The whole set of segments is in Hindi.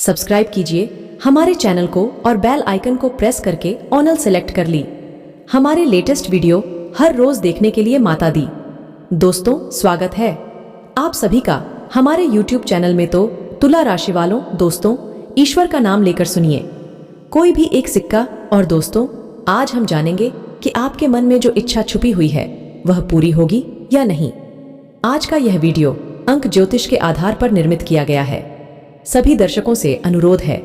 सब्सक्राइब कीजिए हमारे चैनल को और बेल आइकन को प्रेस करके ऑल सेलेक्ट कर ली। हमारे लेटेस्ट वीडियो हर रोज देखने के लिए माता दी। दोस्तों, स्वागत है आप सभी का हमारे YouTube चैनल में। तो तुला राशि वालों, दोस्तों, ईश्वर का नाम लेकर सुनिए कोई भी एक सिक्का। और दोस्तों, आज हम जानेंगे कि आपके मन में जो इच्छा छुपी हुई है वह पूरी होगी या नहीं। आज का यह वीडियो अंक ज्योतिष के आधार पर निर्मित किया गया है। सभी दर्शकों से अनुरोध है,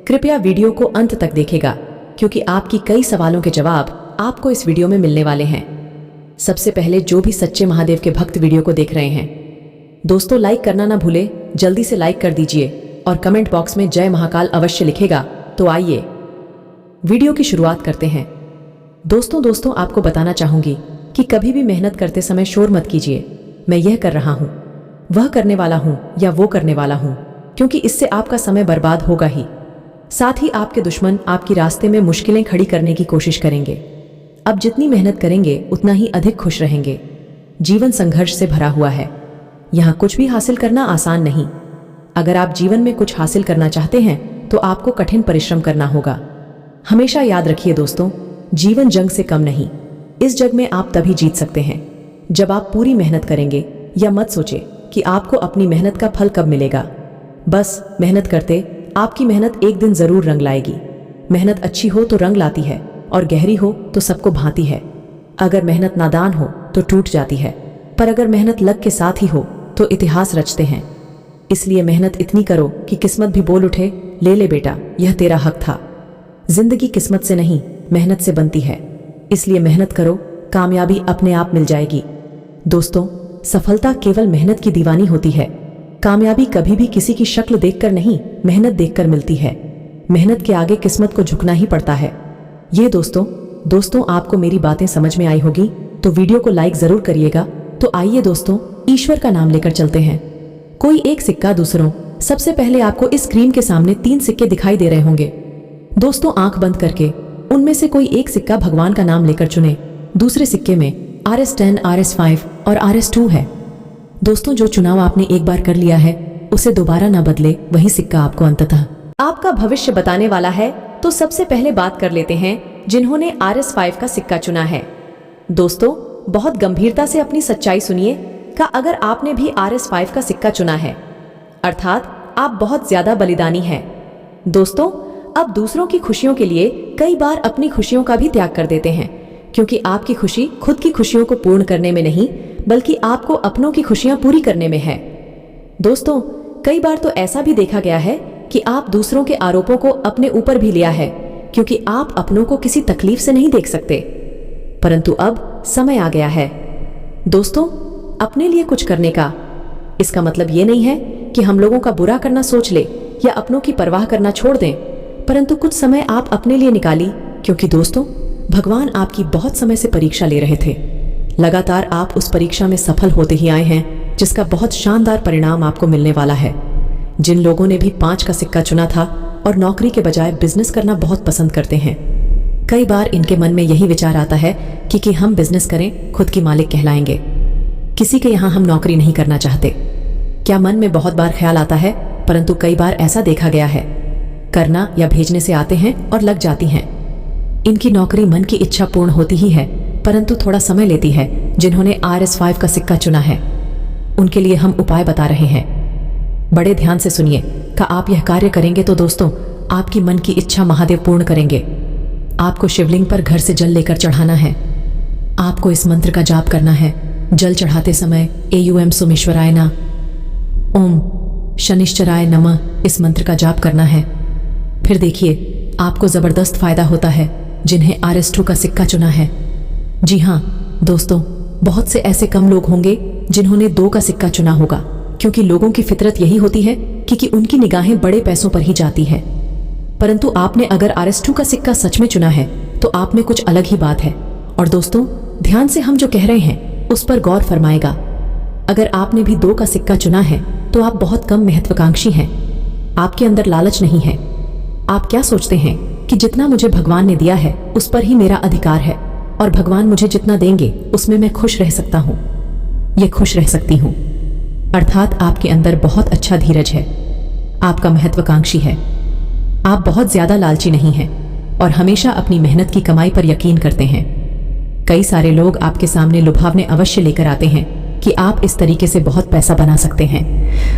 कृपया वीडियो को अंत तक देखिएगा, क्योंकि आपकी कई सवालों के जवाब आपको इस वीडियो में मिलने वाले हैं। सबसे पहले जो भी सच्चे महादेव के भक्त वीडियो को देख रहे हैं, दोस्तों लाइक करना ना भूले, जल्दी से लाइक कर दीजिए और कमेंट बॉक्स में जय महाकाल अवश्य लिखेगा। तो आइए वीडियो की शुरुआत करते हैं। दोस्तों आपको बताना चाहूंगी कि कभी भी मेहनत करते समय शोर मत कीजिए, मैं यह कर रहा हूं, वह करने वाला हूं या वो करने वाला हूं, क्योंकि इससे आपका समय बर्बाद होगा ही। साथ ही आपके दुश्मन आपके रास्ते में मुश्किलें खड़ी करने की कोशिश करेंगे। अब जितनी मेहनत करेंगे उतना ही अधिक खुश रहेंगे। जीवन संघर्ष से भरा हुआ है, यहाँ कुछ भी हासिल करना आसान नहीं। अगर आप जीवन में कुछ हासिल करना चाहते हैं तो आपको कठिन परिश्रम करना होगा। हमेशा याद रखिए दोस्तों, जीवन जंग से कम नहीं। इस जंग में आप तभी जीत सकते हैं जब आप पूरी मेहनत करेंगे। या मत सोचे कि आपको अपनी मेहनत का फल कब मिलेगा। बस मेहनत करते आपकी मेहनत एक दिन जरूर रंग लाएगी। मेहनत अच्छी हो तो रंग लाती है और गहरी हो तो सबको भाती है। अगर मेहनत नादान हो तो टूट जाती है, पर अगर मेहनत लग के साथ ही हो तो इतिहास रचते हैं। इसलिए मेहनत इतनी करो कि किस्मत भी बोल उठे, ले ले बेटा, यह तेरा हक था। जिंदगी किस्मत से नहीं, मेहनत से बनती है। इसलिए मेहनत करो, कामयाबी अपने आप मिल जाएगी। दोस्तों, सफलता केवल मेहनत की दीवानी होती है। कामयाबी कभी भी किसी की शक्ल देखकर नहीं, मेहनत देखकर मिलती है। मेहनत के आगे किस्मत को झुकना ही पड़ता है। ये दोस्तों आपको मेरी बातें समझ में आई होगी तो वीडियो को लाइक जरूर करिएगा। तो आइए दोस्तों, ईश्वर का नाम लेकर चलते हैं। कोई एक सिक्का दूसरों। सबसे पहले आपको इस स्क्रीन के सामने 3 सिक्के दिखाई दे रहे होंगे। दोस्तों, आंख बंद करके उनमें से कोई एक सिक्का भगवान का नाम लेकर चुने। दूसरे सिक्के में RS10, RS5 और RS2 है। दोस्तों, जो चुनाव आपने एक बार कर लिया है उसे दोबारा ना बदले, वही सिक्का आपको अंततः आपका भविष्य बताने वाला है। तो सबसे पहले बात कर लेते हैं जिन्होंने RS5 का सिक्का चुना है। दोस्तों, बहुत गंभीरता से अपनी सच्चाई सुनिए का अगर आपने भी RS5 का सिक्का चुना है, अर्थात आप बहुत ज्यादा बलिदानी हैं। दोस्तों, अब दूसरों की खुशियों के लिए कई बार अपनी खुशियों का भी त्याग कर देते हैं, क्योंकि आपकी खुशी खुद की खुशियों को पूर्ण करने में नहीं, बल्कि आपको अपनों की खुशियां पूरी करने में है। दोस्तों, कई बार तो ऐसा भी देखा गया है कि आप दूसरों के आरोपों को अपने ऊपर भी लिया है, क्योंकि आप अपनों को किसी तकलीफ से नहीं देख सकते। परंतु अब समय आ गया है दोस्तों, अपने लिए कुछ करने का। इसका मतलब ये नहीं है कि हम लोगों का बुरा करना सोच ले या अपनों की परवाह करना छोड़ दें, परंतु कुछ समय आप अपने लिए निकाली, क्योंकि दोस्तों, भगवान आपकी बहुत समय से परीक्षा ले रहे थे। लगातार आप उस परीक्षा में सफल होते ही आए हैं, जिसका बहुत शानदार परिणाम आपको मिलने वाला है। जिन लोगों ने भी 5 का सिक्का चुना था और नौकरी के बजाय बिजनेस करना बहुत पसंद करते हैं, कई बार इनके मन में यही विचार आता है कि हम बिजनेस करें, खुद की मालिक कहलाएंगे, किसी के यहाँ हम नौकरी नहीं करना चाहते। क्या मन में बहुत बार ख्याल आता है, परंतु कई बार ऐसा देखा गया है, करना या भेजने से आते हैं और लग जाती हैं। इनकी नौकरी मन की इच्छा पूर्ण होती ही है, परंतु थोड़ा समय लेती है। जिन्होंने RS5 का सिक्का चुना है उनके लिए हम उपाय बता रहे हैं, बड़े ध्यान से सुनिए। का आप यह कार्य करेंगे तो दोस्तों, आपकी मन की इच्छा महादेव पूर्ण करेंगे। आपको शिवलिंग पर घर से जल लेकर चढ़ाना है। आपको इस मंत्र का जाप करना है। जल चढ़ाते समय AUM सोमेश्वराय ना, ओम शनिश्चराय नमः इस मंत्र का जाप करना है। फिर देखिए, आपको जबरदस्त फायदा होता है जिन्हें RS2 का सिक्का चुना है। जी हाँ दोस्तों, बहुत से ऐसे कम लोग होंगे जिन्होंने 2 का सिक्का चुना होगा, क्योंकि लोगों की फितरत यही होती है कि उनकी निगाहें बड़े पैसों पर ही जाती है। परंतु आपने अगर RS2 का सिक्का सच में चुना है तो आप में कुछ अलग ही बात है। और दोस्तों, ध्यान से हम जो कह रहे हैं उस पर गौर फरमाएगा। अगर आपने भी 2 का सिक्का चुना है तो आप बहुत कम महत्वाकांक्षी हैं। आपके अंदर लालच नहीं है। आप क्या सोचते हैं कि जितना मुझे भगवान ने दिया है उस पर ही मेरा अधिकार है, और भगवान मुझे जितना देंगे उसमें मैं खुश रह सकता हूँ, ये खुश रह सकती हूँ। अर्थात आपके अंदर बहुत अच्छा धीरज है। आपका महत्वाकांक्षी है। आप बहुत ज्यादा लालची नहीं हैं और हमेशा अपनी मेहनत की कमाई पर यकीन करते हैं। कई सारे लोग आपके सामने लुभावने अवश्य लेकर आते हैं कि आप इस तरीके से बहुत पैसा बना सकते हैं,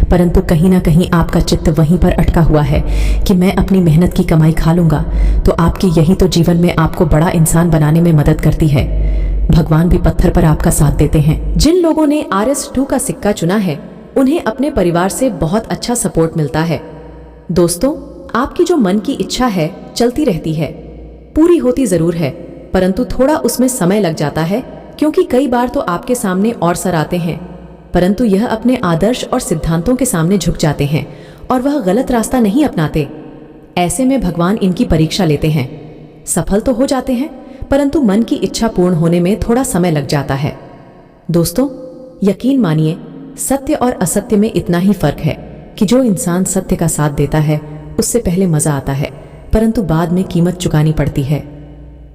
परंतु कहीं ना कहीं आपका चित्त वहीं पर अटका हुआ है कि मैं अपनी मेहनत की कमाई खा लूंगा। तो आपकी यही तो जीवन में आपको बड़ा इंसान बनाने में मदद करती है। भगवान भी पत्थर पर आपका साथ देते हैं। जिन लोगों ने RS2 का सिक्का चुना है उन्हें अपने परिवार से बहुत अच्छा सपोर्ट मिलता है। दोस्तों, आपकी जो मन की इच्छा है चलती रहती है, पूरी होती जरूर है, परंतु थोड़ा उसमें समय लग जाता है, क्योंकि कई बार तो आपके सामने और सर आते हैं, परंतु यह अपने आदर्श और सिद्धांतों के सामने झुक जाते हैं और वह गलत रास्ता नहीं अपनाते। ऐसे में भगवान इनकी परीक्षा लेते हैं। सफल तो हो जाते हैं, परंतु मन की इच्छा पूर्ण होने में थोड़ा समय लग जाता है। दोस्तों, यकीन मानिए, सत्य और असत्य में इतना ही फर्क है कि जो इंसान सत्य का साथ देता है उससे पहले मजा आता है, परंतु बाद में कीमत चुकानी पड़ती है।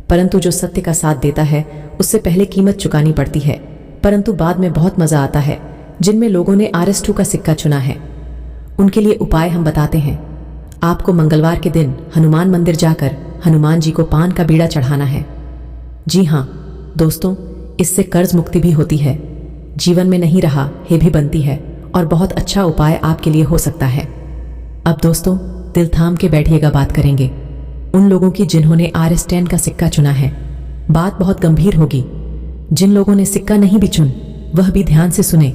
परंतु जो सत्य का साथ देता है उससे पहले कीमत चुकानी पड़ती है, परंतु बाद में बहुत मजा आता है। जिनमें लोगों ने RS2 का सिक्का चुना है उनके लिए उपाय हम बताते हैं। आपको मंगलवार के दिन हनुमान मंदिर जाकर हनुमान जी को पान का बीड़ा चढ़ाना है। जी हाँ दोस्तों, इससे कर्ज मुक्ति भी होती है, जीवन में नहीं रहा है भी बनती है और बहुत अच्छा उपाय आपके लिए हो सकता है। अब दोस्तों, दिल थाम के बैठिएगा, बात करेंगे उन लोगों की जिन्होंने RS10 का सिक्का चुना है। बात बहुत गंभीर होगी। जिन लोगों ने सिक्का नहीं भी चुन वह भी ध्यान से सुने,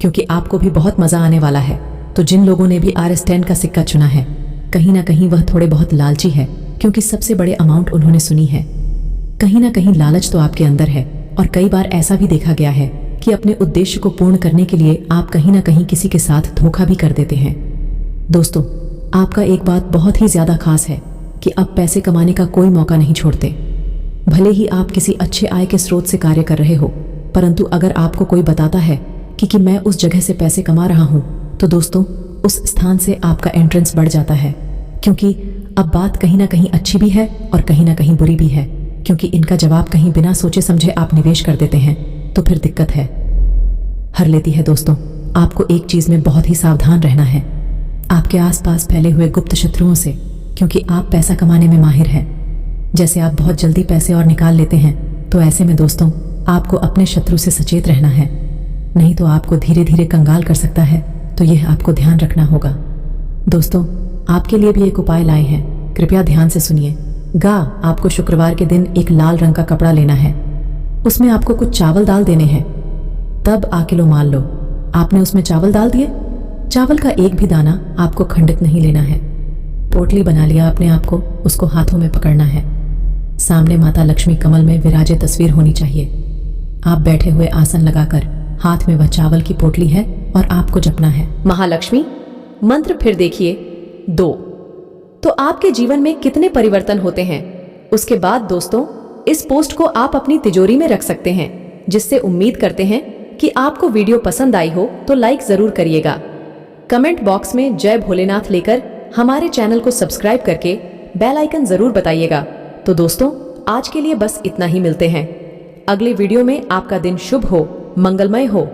क्योंकि आपको भी बहुत मजा आने वाला है। तो जिन लोगों ने भी RS10 का सिक्का चुना है, कहीं ना कहीं वह थोड़े बहुत लालची है, क्योंकि सबसे बड़े अमाउंट उन्होंने सुनी है। कहीं ना कहीं लालच तो आपके अंदर है और कई बार ऐसा भी देखा गया है कि अपने उद्देश्य को पूर्ण करने के लिए आप कहीं ना कहीं किसी के साथ धोखा भी कर देते हैं। दोस्तों, आपका एक बात बहुत ही ज्यादा खास है कि अब पैसे कमाने का कोई मौका नहीं छोड़ते। भले ही आप किसी अच्छे आय के स्रोत से कार्य कर रहे हो, परंतु अगर आपको कोई बताता है कि मैं उस जगह से पैसे कमा रहा हूं, तो दोस्तों उस स्थान से आपका एंट्रेंस बढ़ जाता है, क्योंकि अब बात कहीं ना कहीं अच्छी भी है और कहीं ना कहीं बुरी भी है, क्योंकि इनका जवाब कहीं बिना सोचे समझे आप निवेश कर देते हैं तो फिर दिक्कत है, हर लेती है। दोस्तों, आपको एक चीज में बहुत ही सावधान रहना है, आपके आसपास फैले हुए गुप्त शत्रुओं से, क्योंकि आप पैसा कमाने में माहिर हैं। जैसे आप बहुत जल्दी पैसे और निकाल लेते हैं, तो ऐसे में दोस्तों आपको अपने शत्रु से सचेत रहना है, नहीं तो आपको धीरे धीरे कंगाल कर सकता है। तो यह आपको ध्यान रखना होगा। दोस्तों, आपके लिए भी एक उपाय लाए हैं, कृपया ध्यान से सुनिए। आपको शुक्रवार के दिन एक लाल रंग का कपड़ा लेना है, उसमें आपको कुछ चावल डाल देने हैं। तब आकिलो मान लो आपने उसमें चावल डाल दिए, चावल का एक भी दाना आपको खंडित नहीं लेना है। पोटली बना लिया अपने आप को, उसको हाथों में पकड़ना है। सामने माता लक्ष्मी कमल में विराजे तस्वीर होनी चाहिए। आप बैठे हुए आसन लगाकर हाथ में वह चावल की पोटली है और आपको जपना है महालक्ष्मी मंत्र। फिर देखिए 2, तो आपके जीवन में कितने परिवर्तन होते हैं। उसके बाद दोस्तों, इस पोस्ट को आप अपनी तिजोरी में रख सकते हैं, जिससे उम्मीद करते हैं कि आपको वीडियो पसंद आई हो तो लाइक जरूर करिएगा। कमेंट बॉक्स में जय भोलेनाथ लेकर हमारे चैनल को सब्सक्राइब करके बेल आइकन जरूर बताइएगा। तो दोस्तों, आज के लिए बस इतना ही। मिलते हैं अगले वीडियो में। आपका दिन शुभ हो, मंगलमय हो।